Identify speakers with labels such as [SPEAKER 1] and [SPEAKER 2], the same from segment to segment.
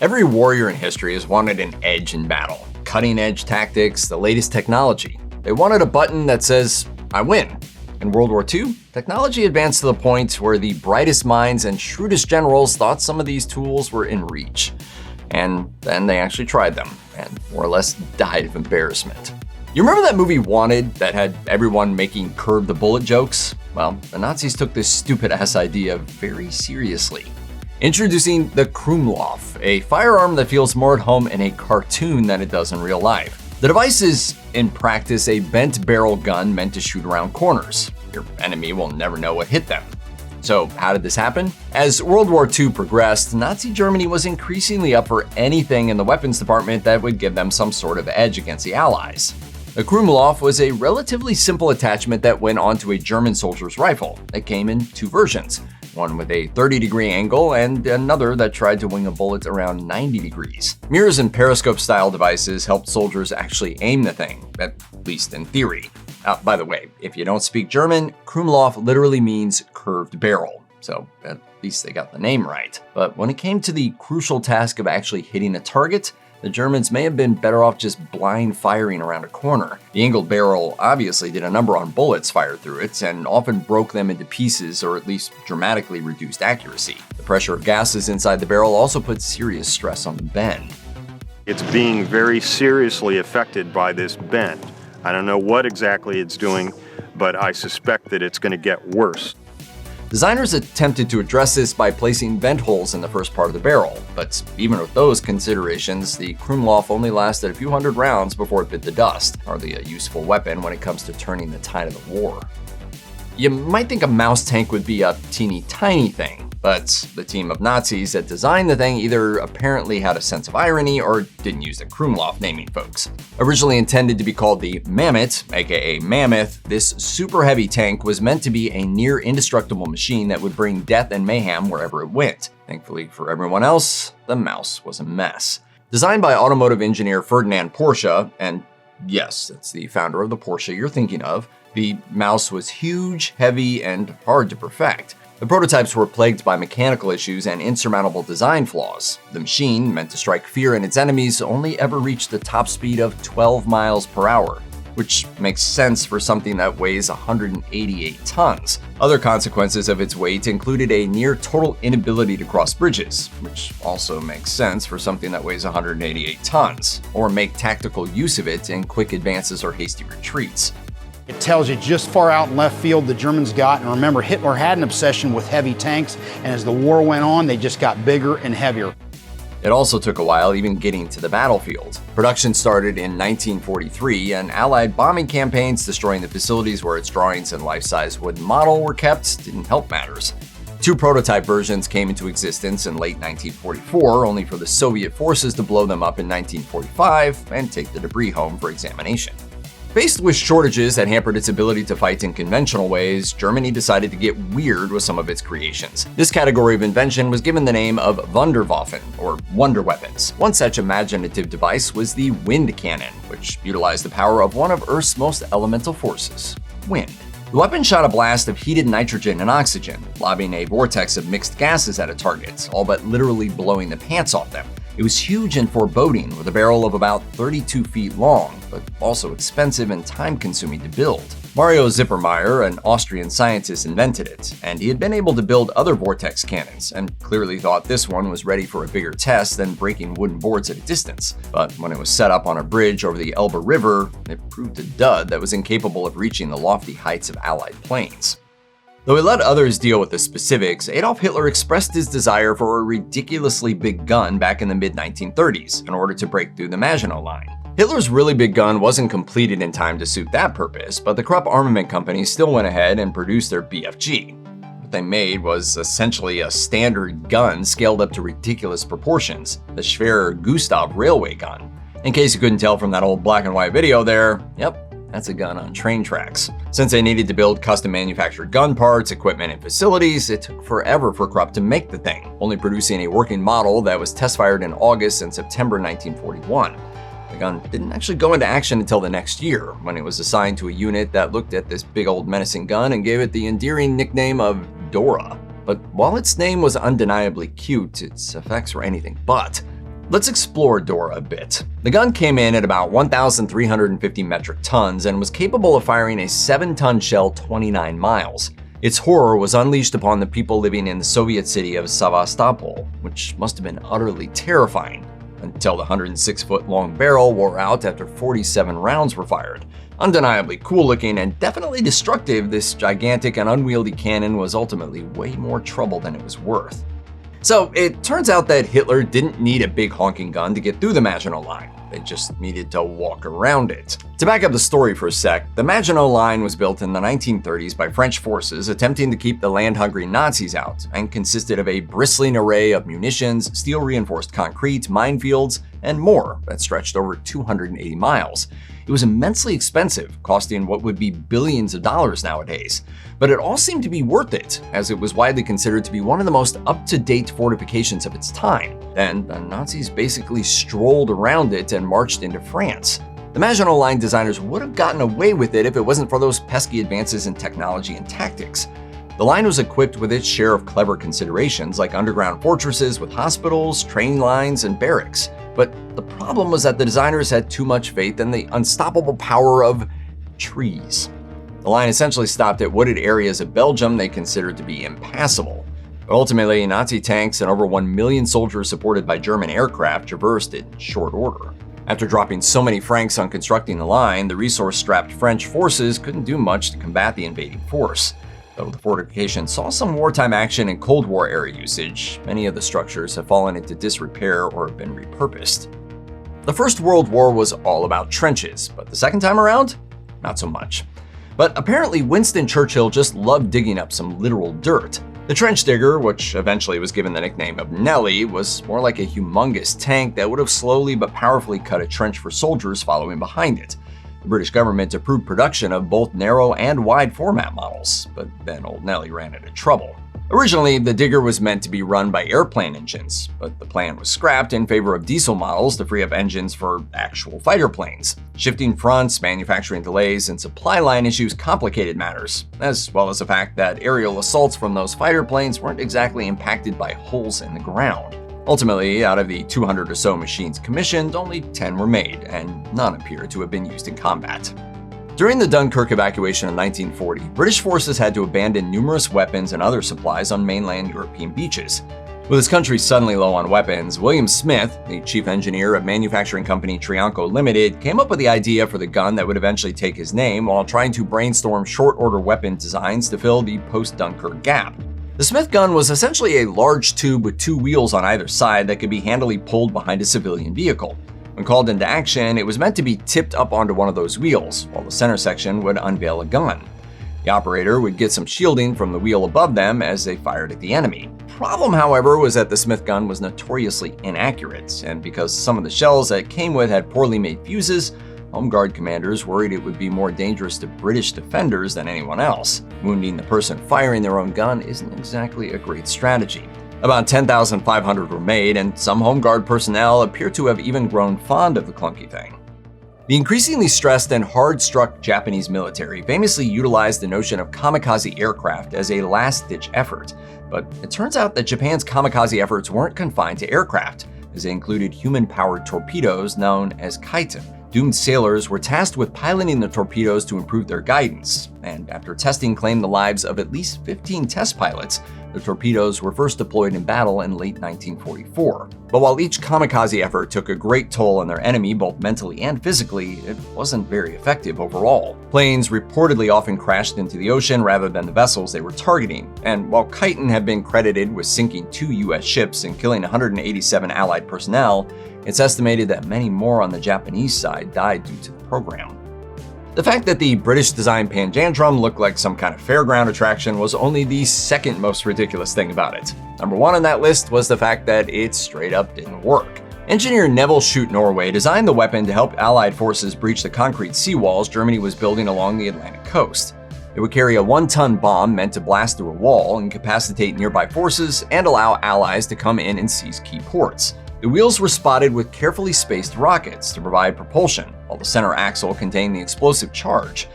[SPEAKER 1] Every warrior in history has wanted an edge in battle. Cutting-edge tactics, the latest technology. They wanted a button that says, I win. In World War II, technology advanced to the point where the brightest minds and shrewdest generals thought some of these tools were in reach. And then they actually tried them, and more or less died of embarrassment. You remember that movie Wanted that had everyone making curb the bullet jokes? Well, the Nazis took this stupid-ass idea very seriously. Introducing the Krummlauf, a firearm that feels more at home in a cartoon than it does in real life. The device is, in practice, a bent barrel gun meant to shoot around corners. Your enemy will never know what hit them. So how did this happen? As World War II progressed, Nazi Germany was increasingly up for anything in the weapons department that would give them some sort of edge against the Allies. The Krummlauf was a relatively simple attachment that went onto a German soldier's rifle. It came in two versions, one with a 30-degree angle and another that tried to wing a bullet around 90 degrees. Mirrors and periscope-style devices helped soldiers actually aim the thing, at least in theory. By the way, if you don't speak German, Krummlauf literally means curved barrel, so at least they got the name right. But when it came to the crucial task of actually hitting a target, the Germans may have been better off just blind firing around a corner. The angled barrel obviously did a number on bullets fired through it and often broke them into pieces or at least dramatically reduced accuracy. The pressure of gases inside the barrel also put serious stress on the bend.
[SPEAKER 2] It's being very seriously affected by this bend. I don't know what exactly it's doing, but I suspect that it's going to get worse.
[SPEAKER 1] Designers attempted to address this by placing vent holes in the first part of the barrel, but even with those considerations, the Krummlauf only lasted a few hundred rounds before it bit the dust, hardly a useful weapon when it comes to turning the tide of the war. You might think a mouse tank would be a teeny tiny thing, but the team of Nazis that designed the thing either apparently had a sense of irony or didn't use the Krummlauf naming folks. Originally intended to be called the Mammoth, aka Mammoth, this super heavy tank was meant to be a near indestructible machine that would bring death and mayhem wherever it went. Thankfully for everyone else, the mouse was a mess. Designed by automotive engineer Ferdinand Porsche, and yes, it's the founder of the Porsche you're thinking of, the mouse was huge, heavy, and hard to perfect. The prototypes were plagued by mechanical issues and insurmountable design flaws. The machine, meant to strike fear in its enemies, only ever reached the top speed of 12 miles per hour, which makes sense for something that weighs 188 tons. Other consequences of its weight included a near total inability to cross bridges, which also makes sense for something that weighs 188 tons, or make tactical use of it in quick advances or hasty retreats.
[SPEAKER 3] It tells you just far out in left field the Germans got, and remember, Hitler had an obsession with heavy tanks, and as the war went on, they just got bigger and heavier.
[SPEAKER 1] It also took a while even getting to the battlefield. Production started in 1943, and Allied bombing campaigns destroying the facilities where its drawings and life-size wooden model were kept didn't help matters. Two prototype versions came into existence in late 1944, only for the Soviet forces to blow them up in 1945 and take the debris home for examination. Faced with shortages that hampered its ability to fight in conventional ways, Germany decided to get weird with some of its creations. This category of invention was given the name of Wunderwaffen, or wonder weapons. One such imaginative device was the Windkanone, which utilized the power of one of Earth's most elemental forces, wind. The weapon shot a blast of heated nitrogen and oxygen, lobbing a vortex of mixed gases at a target, all but literally blowing the pants off them. It was huge and foreboding, with a barrel of about 32 feet long, but also expensive and time-consuming to build. Mario Zippermeyer, an Austrian scientist, invented it, and he had been able to build other vortex cannons, and clearly thought this one was ready for a bigger test than breaking wooden boards at a distance. But when it was set up on a bridge over the Elbe River, it proved a dud that was incapable of reaching the lofty heights of Allied planes. Though he let others deal with the specifics, Adolf Hitler expressed his desire for a ridiculously big gun back in the mid-1930s in order to break through the Maginot Line. Hitler's really big gun wasn't completed in time to suit that purpose, but the Krupp armament companies still went ahead and produced their BFG. What they made was essentially a standard gun scaled up to ridiculous proportions, the Schwerer Gustav railway gun. In case you couldn't tell from that old black and white video there, yep, that's a gun on train tracks. Since they needed to build custom manufactured gun parts, equipment, and facilities, it took forever for Krupp to make the thing, only producing a working model that was test-fired in August and September 1941. The gun didn't actually go into action until the next year, when it was assigned to a unit that looked at this big old menacing gun and gave it the endearing nickname of Dora. But while its name was undeniably cute, its effects were anything but. Let's explore Dora a bit. The gun came in at about 1,350 metric tons and was capable of firing a 7-ton shell 29 miles. Its horror was unleashed upon the people living in the Soviet city of Sevastopol, which must have been utterly terrifying, until the 106-foot-long barrel wore out after 47 rounds were fired. Undeniably cool-looking and definitely destructive, this gigantic and unwieldy cannon was ultimately way more trouble than it was worth. So it turns out that Hitler didn't need a big honking gun to get through the Maginot Line. They just needed to walk around it. To back up the story for a sec, the Maginot Line was built in the 1930s by French forces attempting to keep the land-hungry Nazis out, and consisted of a bristling array of munitions, steel-reinforced concrete, minefields, and more that stretched over 280 miles. It was immensely expensive, costing what would be billions of dollars nowadays. But it all seemed to be worth it, as it was widely considered to be one of the most up-to-date fortifications of its time. Then the Nazis basically strolled around it and marched into France. The Maginot Line designers would have gotten away with it if it wasn't for those pesky advances in technology and tactics. The line was equipped with its share of clever considerations, like underground fortresses with hospitals, train lines, and barracks. But the problem was that the designers had too much faith in the unstoppable power of trees. The line essentially stopped at wooded areas of Belgium they considered to be impassable. But ultimately, Nazi tanks and over 1 million soldiers supported by German aircraft traversed it in short order. After dropping so many francs on constructing the line, the resource-strapped French forces couldn't do much to combat the invading force. Though the fortification saw some wartime action and Cold War-era usage, many of the structures have fallen into disrepair or have been repurposed. The First World War was all about trenches, but the second time around, not so much. But apparently Winston Churchill just loved digging up some literal dirt. The trench digger, which eventually was given the nickname of Nellie, was more like a humongous tank that would have slowly but powerfully cut a trench for soldiers following behind it. The British government approved production of both narrow and wide format models, but then old Nellie ran into trouble. Originally, the digger was meant to be run by airplane engines, but the plan was scrapped in favor of diesel models to free up engines for actual fighter planes. Shifting fronts, manufacturing delays, and supply line issues complicated matters, as well as the fact that aerial assaults from those fighter planes weren't exactly impacted by holes in the ground. Ultimately, out of the 200 or so machines commissioned, only 10 were made, and none appear to have been used in combat. During the Dunkirk evacuation in 1940, British forces had to abandon numerous weapons and other supplies on mainland European beaches. With his country suddenly low on weapons, William Smith, the chief engineer of manufacturing company Trianco Limited, came up with the idea for the gun that would eventually take his name while trying to brainstorm short-order weapon designs to fill the post-Dunkirk gap. The Smith gun was essentially a large tube with 2 wheels on either side that could be handily pulled behind a civilian vehicle. When called into action, it was meant to be tipped up onto one of those wheels, while the center section would unveil a gun. The operator would get some shielding from the wheel above them as they fired at the enemy. Problem, however, was that the Smith gun was notoriously inaccurate, and because some of the shells that it came with had poorly made fuses, Home Guard commanders worried it would be more dangerous to British defenders than anyone else. Wounding the person firing their own gun isn't exactly a great strategy. About 10,500 were made, and some Home Guard personnel appear to have even grown fond of the clunky thing. The increasingly stressed and hard-struck Japanese military famously utilized the notion of kamikaze aircraft as a last-ditch effort, but it turns out that Japan's kamikaze efforts weren't confined to aircraft, as they included human-powered torpedoes known as Kaiten. Doomed sailors were tasked with piloting the torpedoes to improve their guidance, and after testing claimed the lives of at least 15 test pilots, the torpedoes were first deployed in battle in late 1944. But while each kamikaze effort took a great toll on their enemy both mentally and physically, it wasn't very effective overall. Planes reportedly often crashed into the ocean rather than the vessels they were targeting, and while Kaiten had been credited with sinking 2 US ships and killing 187 Allied personnel, it's estimated that many more on the Japanese side died due to the program. The fact that the British-designed Panjandrum looked like some kind of fairground attraction was only the second most ridiculous thing about it. Number 1 on that list was the fact that it straight up didn't work. Engineer Neville Shute Norway designed the weapon to help Allied forces breach the concrete seawalls Germany was building along the Atlantic coast. It would carry a 1-ton bomb meant to blast through a wall, incapacitate nearby forces, and allow Allies to come in and seize key ports. The wheels were spotted with carefully spaced rockets to provide propulsion, while the center axle contained the explosive charge.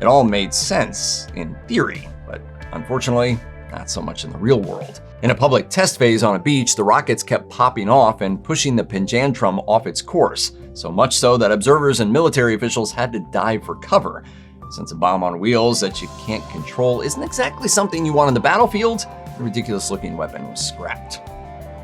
[SPEAKER 1] It all made sense, in theory, but unfortunately, not so much in the real world. In a public test phase on a beach, the rockets kept popping off and pushing the Panjandrum off its course, so much so that observers and military officials had to dive for cover. Since a bomb on wheels that you can't control isn't exactly something you want on the battlefield, the ridiculous-looking weapon was scrapped.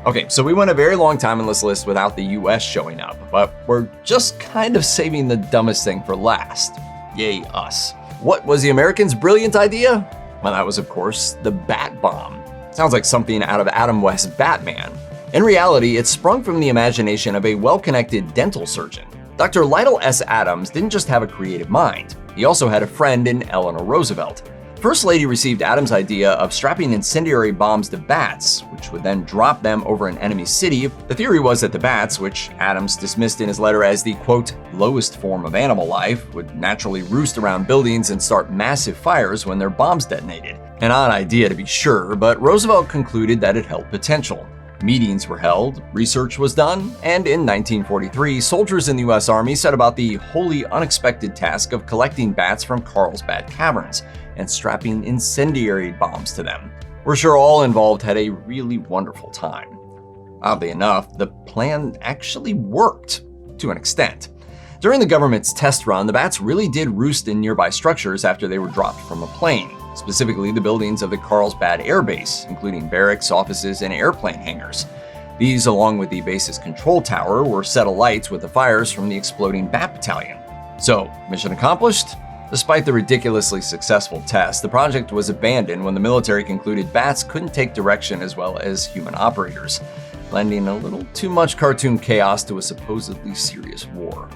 [SPEAKER 1] Okay, so we went a very long time on this list without the US showing up, but we're just kind of saving the dumbest thing for last. Yay, us. What was the Americans' brilliant idea? Well, that was, of course, the bat bomb. Sounds like something out of Adam West's Batman. In reality, it sprung from the imagination of a well-connected dental surgeon. Dr. Lytle S. Adams didn't just have a creative mind. He also had a friend in Eleanor Roosevelt. First Lady received Adams' idea of strapping incendiary bombs to bats, which would then drop them over an enemy city. The theory was that the bats, which Adams dismissed in his letter as the, quote, lowest form of animal life, would naturally roost around buildings and start massive fires when their bombs detonated. An odd idea to be sure, but Roosevelt concluded that it held potential. Meetings were held, research was done, and in 1943, soldiers in the US Army set about the wholly unexpected task of collecting bats from Carlsbad caverns and strapping incendiary bombs to them. We're sure all involved had a really wonderful time. Oddly enough, the plan actually worked, to an extent. During the government's test run, the bats really did roost in nearby structures after they were dropped from a plane, specifically the buildings of the Carlsbad Air Base, including barracks, offices, and airplane hangars. These, along with the base's control tower, were set alight with the fires from the exploding bat battalion. So, mission accomplished? Despite the ridiculously successful test, the project was abandoned when the military concluded bats couldn't take direction as well as human operators, lending a little too much cartoon chaos to a supposedly serious war.